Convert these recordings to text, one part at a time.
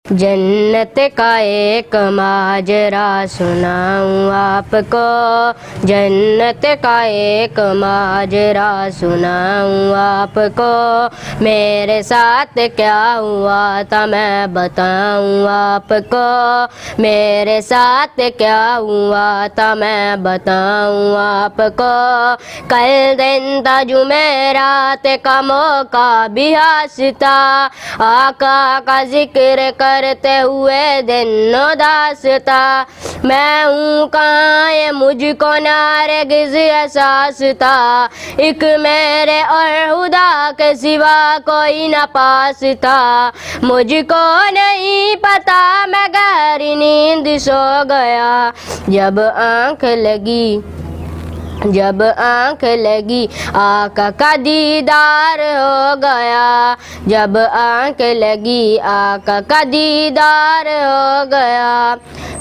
जन्नत का एक माजरा सुनाऊँ आपको, जन्नत का एक माजरा सुनाऊँ आपको। मेरे साथ क्या हुआ था मैं बताऊँ आपको, मेरे साथ क्या हुआ था मैं बताऊँ आपको। कल दिन था जुमेरात का मौका भी हास था, आका का जिक्र करते हुए दिन उदास था। मैं हूँ कहाँ ये मुझको नारगिज़ एहसास था, एक मेरे और खुदा के सिवा कोई न पास था। मुझको नहीं पता मैं गहरी नींद सो गया, जब आँख लगी जब आँख लगी आका का दीदार हो गया, जब आँख लगी आका का दीदार हो गया।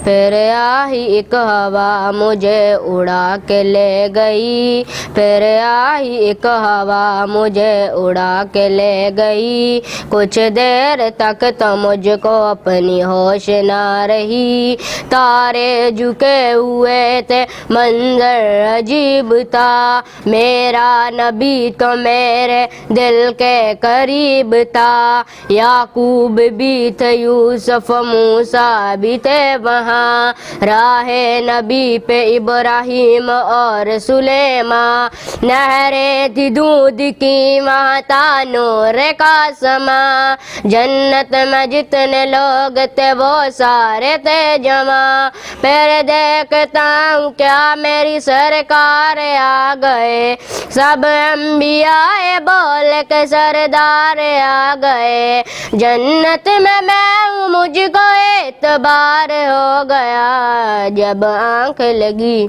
फिर आई एक हवा मुझे उड़ा के ले गई, फिर आई एक हवा मुझे उड़ा के ले गई। कुछ देर तक तो मुझको अपनी होश ना रही, तारे झुके हुए थे मंजर अजीब था। मेरा नबी तो मेरे दिल के करीब था, याकूब भी थे यूसुफ मूसा भी थे वहाँ। राहे नबी पे इब्राहिम और सुलेमा, नहरें थी दूध की वहाँ था नूर का समा। जन्नत में जितने लोग थे वो सारे थे जमा। फिर देखता हूँ क्या मेरी सरकार आ गए, सब अंबियाए बोल के सरदार आ गए। जन्नत में मैं हूँ मुझको एतबार हो गया, जब आँख लगी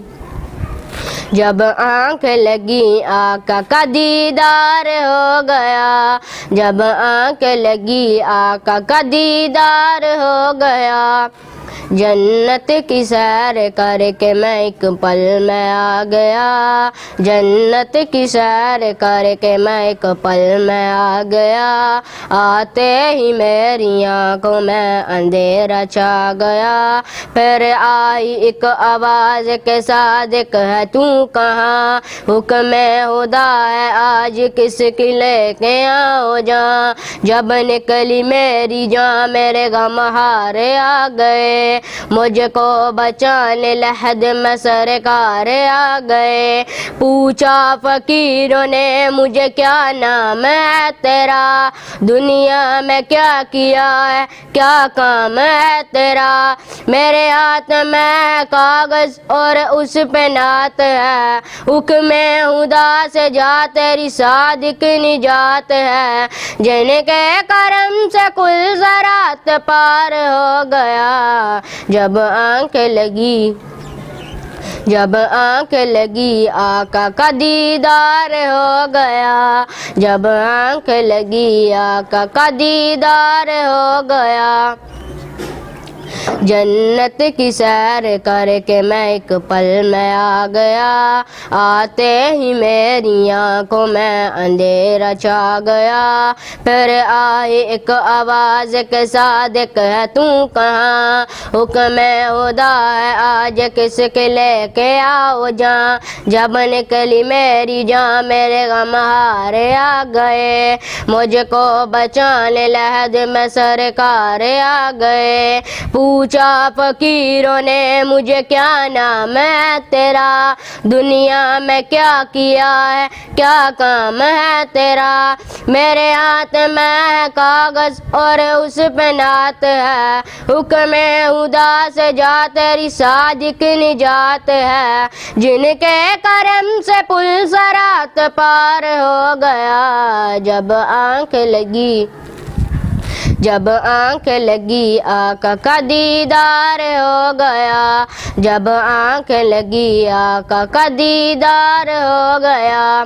जब आँख लगी आका का दीदार हो गया, जब आँख लगी आका का दीदार हो गया। जन्नत की सैर करके मैं एक पल में आ गया, जन्नत की सैर करके मैं एक पल में आ गया। आते ही मेरी आँखों में अंधेरा छा गया, फिर आई एक आवाज़ के सादिक है तू कहाँ, हुक्म खुदा है आज किसकी लेके आओ जा। जब निकली मेरी जान मेरे गम हारे आ गए, मुझको बचाने लहद में सरकार आ गए। पूछा फकीरों ने मुझे क्या नाम है तेरा, दुनिया में क्या किया है क्या काम है तेरा। मेरे हाथ में कागज और उस पे नात है, हुक्म खुदा से जा तेरी सादिक निजात है। जिनके करम से कुल ज़रात पार हो गया, जब आँख लगी जब आँख लगी आका का दीदार हो गया, जब आँख लगी आका का दीदार हो गया। जन्नत की सैर करके मैं एक पल में आ गया, आते ही मेरी आँखों में अंधेरा छा गया। फिर आई एक आवाज़ के सादिक है तू कहाँ, हुक्म खुदा है आज किसके लेके आओ जा। जब निकली मेरी जान मेरे गम हारे आ गए, मुझको बचाने लहद में सरकार आ गए। पूछा फकीरों ने मुझे क्या नाम है तेरा, दुनिया में क्या किया है क्या काम है तेरा। मेरे हाथ में कागज और उस पे नात है, हुक्म खुदा से जा तेरी सादिक निजात है। जिनके करम से पुल सरात पार हो गया, जब आँख लगी जब आँख लगी आका का दीदार हो गया, जब आँख लगी आका का दीदार हो गया।